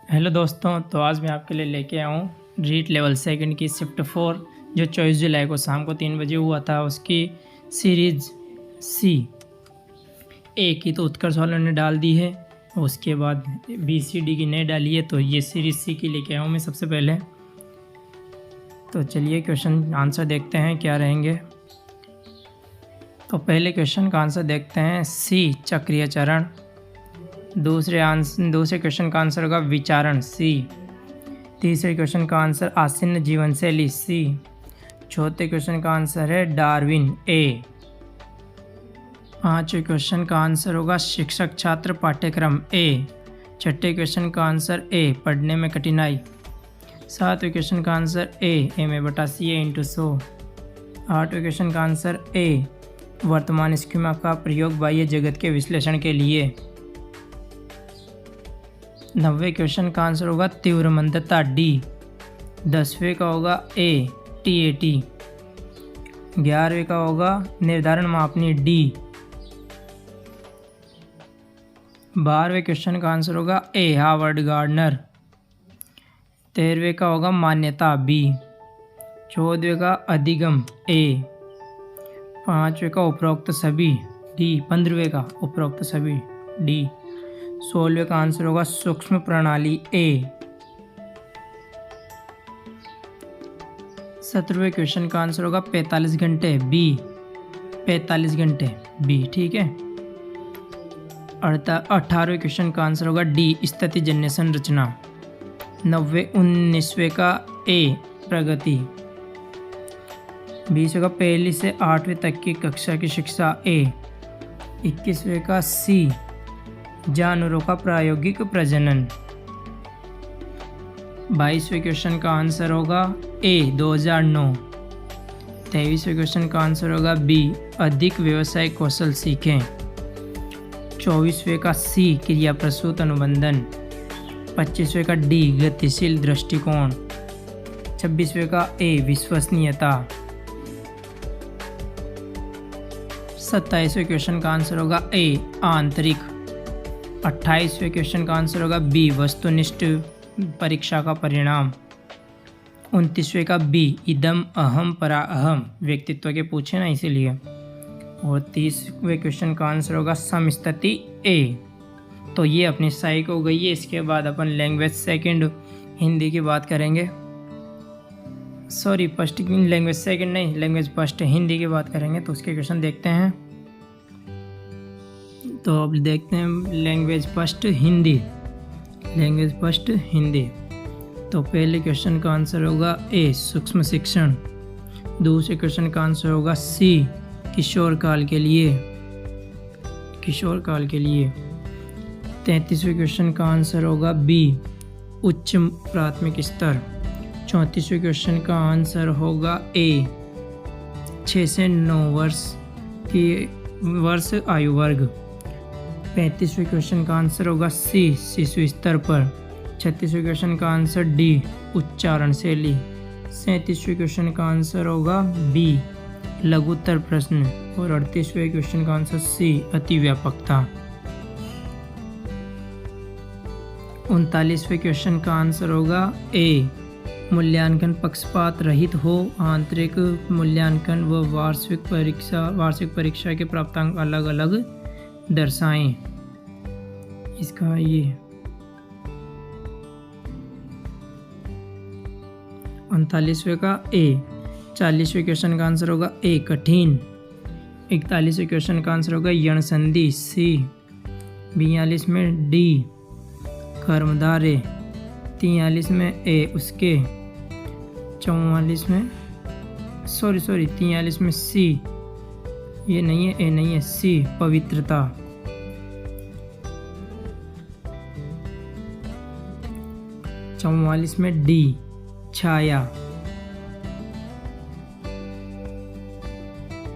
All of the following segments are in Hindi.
हेलो दोस्तों, तो आज मैं आपके लिए लेके आया हूँ रीट लेवल सेकंड की शिफ्ट 4 जो 24 जुलाई को शाम को 3 बजे हुआ था। उसकी सीरीज सी ए की तो उत्कर्ष वालों ने डाल दी है, उसके बाद बी सी डी की नहीं डाली है। तो ये सीरीज सी की लेके आया हूँ मैं सबसे पहले। तो चलिए क्वेश्चन आंसर देखते हैं क्या रहेंगे। तो पहले क्वेश्चन का आंसर देखते हैं सी चक्रीय चरण। दूसरे क्वेश्चन का आंसर होगा विचारण सी। तीसरे क्वेश्चन का आंसर आसीन्न जीवन शैली सी। चौथे क्वेश्चन का आंसर है डार्विन ए। पांचवें क्वेश्चन का आंसर होगा शिक्षक छात्र पाठ्यक्रम ए। छठे क्वेश्चन का आंसर ए पढ़ने में कठिनाई। सातवें क्वेश्चन का आंसर ए में बटा सी ए इंटू 100। आठवें क्वेश्चन का आंसर ए वर्तमान स्कीमा का प्रयोग बाह्य जगत के विश्लेषण के लिए। 90वें क्वेश्चन का आंसर होगा तीव्र मंदता डी। 10वें का होगा ए TAT। 11वें का होगा निर्धारण मापनी डी। 12वें क्वेश्चन का आंसर होगा ए हार्वर्ड गार्डनर। 13वें का होगा मान्यता बी। 14वें का अधिगम ए। 5वें का उपरोक्त सभी डी। 15वें का उपरोक्त सभी डी। 16वें का आंसर होगा सूक्ष्म प्रणाली ए। 17वें क्वेश्चन का आंसर होगा 45 घंटे बी। 45 घंटे बी, ठीक है। 18वें क्वेश्चन का आंसर होगा डी स्थिति जन्य संरचना। 19वें का ए प्रगति। 20वें का पहली से 8वीं तक की कक्षा की शिक्षा ए। 21वें का सी जानवरों का प्रायोगिक प्रजनन। 22वें क्वेश्चन का आंसर होगा ए 2009। 23वें क्वेश्चन का आंसर होगा बी अधिक व्यवसायिक कौशल सीखें। 24वें का सी क्रिया प्रसूत अनुबंधन। 25वें का डी गतिशील दृष्टिकोण। 26वें का ए विश्वसनीयता। 27वें क्वेश्चन का आंसर होगा ए आंतरिक। 28वें क्वेश्चन का आंसर होगा बी वस्तुनिष्ठ परीक्षा का परिणाम। 29वें का बी इदम अहम परा अहम व्यक्तित्व के पूछे ना इसीलिए। और 30वें क्वेश्चन का आंसर होगा समस्थिति ए। तो ये अपनी सहायक हो गई है। इसके बाद अपन लैंग्वेज सेकंड हिंदी की बात करेंगे। सॉरी, फर्स्ट लैंग्वेज सेकंड नहीं, लैंग्वेज फर्स्ट हिंदी की बात करेंगे। तो उसके क्वेश्चन देखते हैं। तो अब देखते हैं language first Hindi. Language first Hindi. तो पहले क्वेश्चन का आंसर होगा ए सूक्ष्म शिक्षण। दूसरे क्वेश्चन का आंसर होगा सी किशोर काल के लिए। किशोर काल के लिए। 33वें क्वेश्चन का आंसर होगा बी उच्च प्राथमिक स्तर। 34वें क्वेश्चन का आंसर होगा ए 6 से 9 वर्ष आयु वर्ग। 35वें क्वेश्चन का आंसर होगा सी शिशु स्तर पर। 36वें क्वेश्चन का आंसर डी उच्चारण शैली। 37वें क्वेश्चन का आंसर होगा बी लघुत्तर प्रश्न। और 38वें क्वेश्चन का आंसर सी अति व्यापकता। 39वें क्वेश्चन का आंसर होगा ए मूल्यांकन पक्षपात रहित हो। आंतरिक मूल्यांकन व वार्षिक परीक्षा के प्राप्तांक अलग अलग दर्शाएं। इसका ये 39वें का ए। 40वें क्वेश्चन का आंसर होगा ए कठिन। 41वें क्वेश्चन का आंसर होगा यण संधि सी। 42 में डी कर्मधारय। 43 में ए उसके। 43 में सी, ये नहीं है, ए नहीं है, सी पवित्रता। 44 में डी छाया।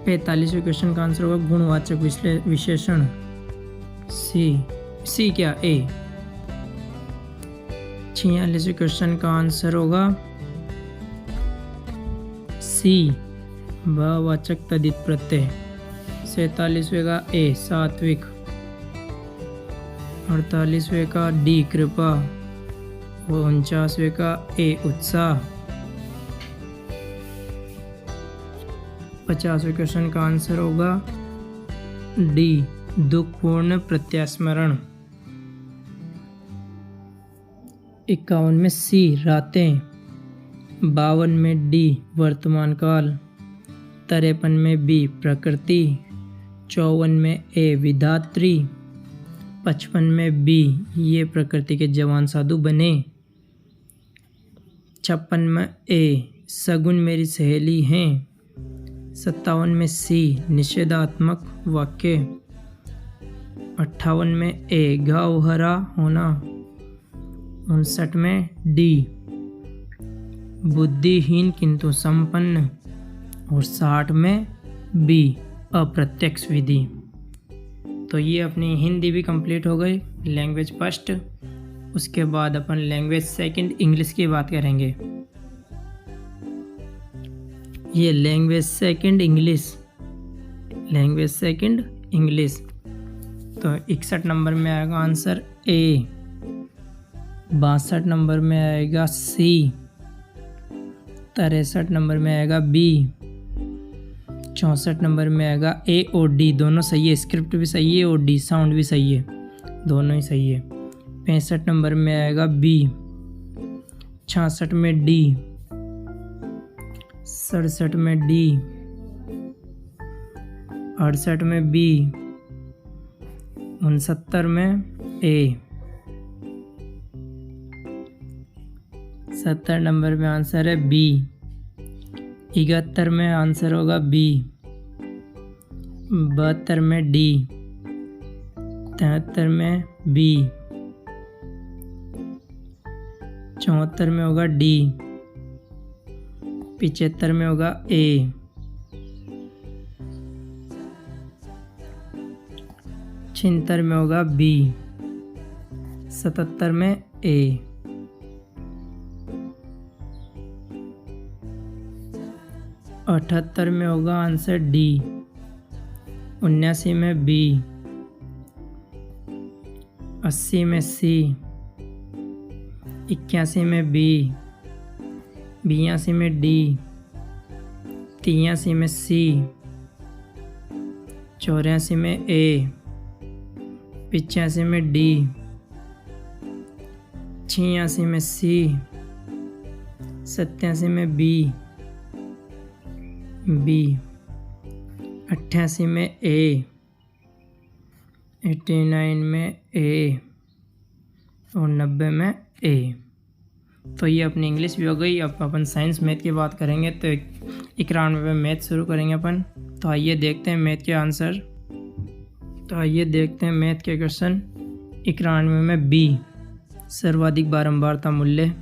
45वें क्वेश्चन का आंसर होगा गुणवाचक विशेषण सी क्या ए। 46वें क्वेश्चन का आंसर होगा सी भाववाचक तद्धित प्रत्यय। 47वें का ए सात्विक। 48वें का डी कृपा। 49वें का ए उत्साह। 50वें क्वेश्चन का आंसर होगा डी दुखपूर्ण प्रत्यास्मरण। 51 में सी रातें। 52 में डी वर्तमान काल। 53 में बी प्रकृति। 54 में ए विधात्री। 55 में बी ये प्रकृति के जवान साधु बने। 56 में ए सगुन मेरी सहेली हैं। 57 में सी निषेधात्मक वाक्य। 58 में ए घाव हरा होना। 59 में डी बुद्धिहीन किंतु संपन्न। और 60 में बी अप्रत्यक्ष विधि। तो ये अपनी हिंदी भी कंप्लीट हो गई, लैंग्वेज फर्स्ट। उसके बाद अपन लैंग्वेज सेकंड इंग्लिश की बात करेंगे। ये language second English, language second English. तो 61 नंबर में आएगा आंसर ए। 62 नंबर में आएगा सी। 63 नंबर में आएगा बी। 64 नंबर में आएगा ए और डी, दोनों सही है। स्क्रिप्ट भी सही है और डी साउंड भी सही है, दोनों ही सही है। 65 नंबर में आएगा बी। 66 में डी। 67 में डी। 68 में बी। 69 में ए। 70 नंबर में आंसर है बी। 71 में आंसर होगा बी। 72 में डी। 73 में बी। 74 में होगा डी। 75 में होगा ए। 76 में होगा बी। 77 में ए। 78 में होगा आंसर डी। 79 में बी। 80 में सी। 81 में बी। 82 में डी। 83 में सी। 84 में ए। 85 में डी। 86 में सी। 87 में बी। 88 में ए। 89 में ए और 90 में ए। तो ये अपनी इंग्लिश भी हो गई। अब अपन साइंस मैथ की बात करेंगे। तो 91 में मैथ शुरू करेंगे अपन। तो आइए देखते हैं मैथ के आंसर। तो आइए देखते हैं मैथ के क्वेश्चन। 91 में बी सर्वाधिक बारंबारता मूल्य।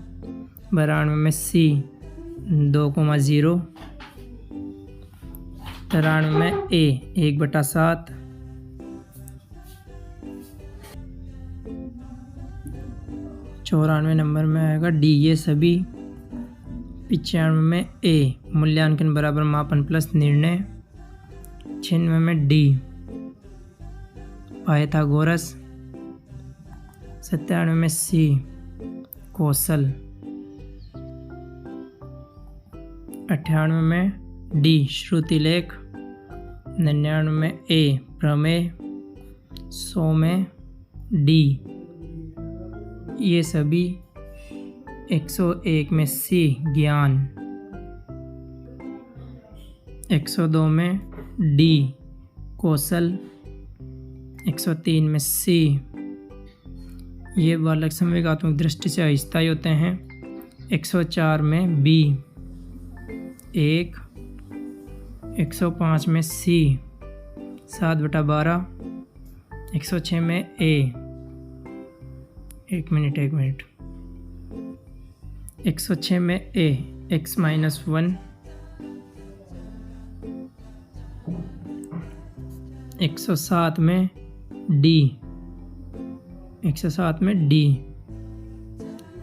92 में सी 2,0। 93 में ए 1/7। 94 नंबर में आएगा डी ये सभी। 95 में ए मूल्यांकन बराबर मापन प्लस निर्णय। 96 में डी पाइथागोरस। 97 में सी कौशल। 98 में डी श्रुतिलेख। 99 में ए प्रमेय। 100 में डी ये सभी। 101 में सी ज्ञान। 102 में डी कौशल। 103 में सी ये बालक संवेगात्मक दृष्टि से अस्थायी होते हैं। 104 में बी 1। 105 में सी 7/12। 106 में ए 1 मिनट 106 में ए x-1। 107 में डी 107 में डी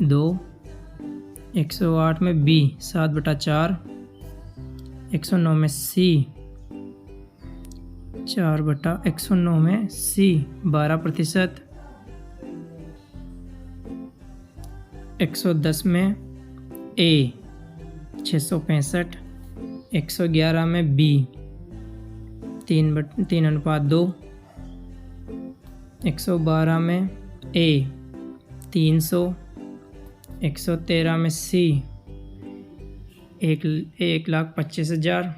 2। 108 में बी 7/4। 109 में सी 109 में सी 12%। 110 में ए 665, 111 में बी 3:2, 112 में ए 300, 113 में सी 1,25,000,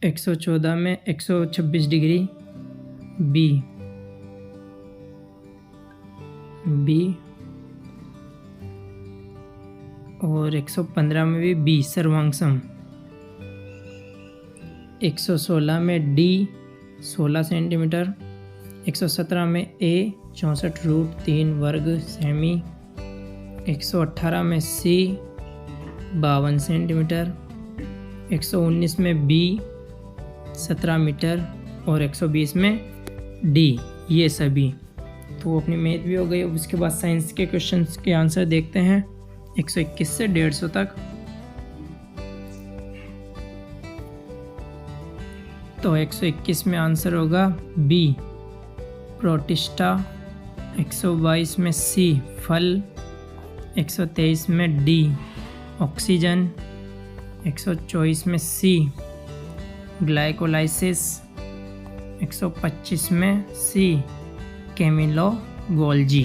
114 में 126 डिग्री बी और 115 में भी बी सर्वांगसम, 116 में डी 16 सेंटीमीटर, 117 में ए 64√3 वर्ग सेमी, 118 में सी 52 सेंटीमीटर, 119 में बी 17 मीटर और 120 में डी। ये सभी तो अपनी मैथ भी हो गई। अब उसके बाद साइंस के क्वेश्चंस के आंसर देखते हैं 121 से 150 तक। तो 121 में आंसर होगा बी प्रोटिस्टा, 122 में सी फल, 123 में डी ऑक्सीजन, 124 में सी ग्लाइकोलाइसिस, 125 में सी कैमिलो गोल्जी,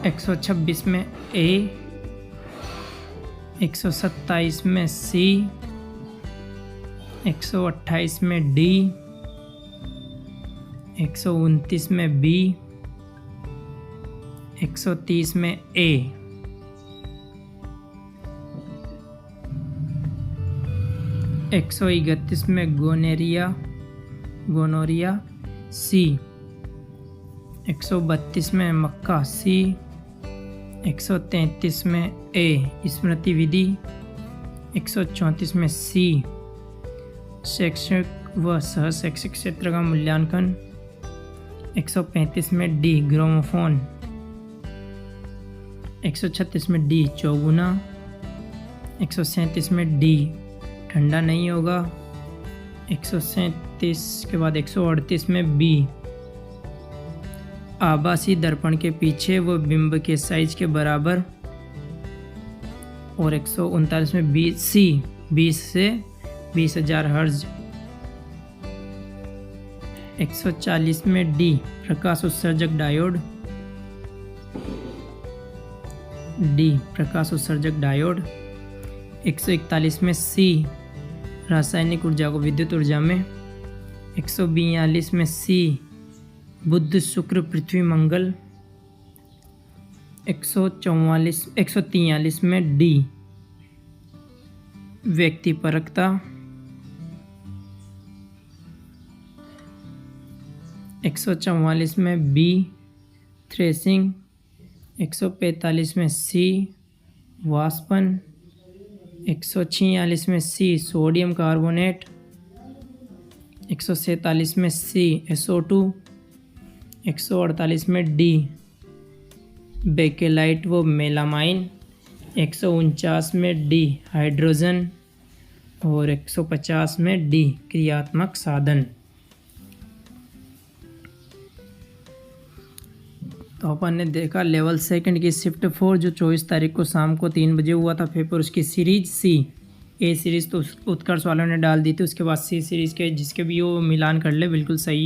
126 में ए, 127 में सी, 128 में डी, 129 में बी, 130 में ए, 131 में गोनोरिया सी, 132 में मक्का सी, 133 में ए स्मृति विधि, 134 में सी शैक्षिक व सहशैक्षिक क्षेत्र का मूल्यांकन, 135 में डी ग्रामोफोन, 136 में डी चौगुना, 137 में डी ठंडा नहीं होगा, 137 के बाद 138 में बी आभासी दर्पण के पीछे वो बिंब के साइज के बराबर, और 139 में बी सी 20 से 20,000 हर्ट्ज, 140 में डी प्रकाश उत्सर्जक डायोड, प्रकाश उत्सर्जक डायोड, 141 में सी रासायनिक ऊर्जा को विद्युत ऊर्जा में, 142 में सी बुध शुक्र पृथ्वी मंगल, 143 में डी व्यक्तिपरकता, 144 में बी थ्रेसिंग, 145 में सी वाष्पन, 146 में सी सोडियम कार्बोनेट, 147 में सी SO2, 148 में डी बेकेलाइट व मेलामाइन, 149 में डी हाइड्रोजन और 150 में डी क्रियात्मक साधन। तो अपन ने देखा लेवल सेकंड की शिफ्ट 4 जो 24 तारीख को शाम को 3 बजे हुआ था पेपर, उसकी सीरीज सी ए सीरीज़ तो उत्कर्ष वालों ने डाल दी थी, उसके बाद सी सीरीज़ के जिसके भी वो मिलान कर ले बिल्कुल सही।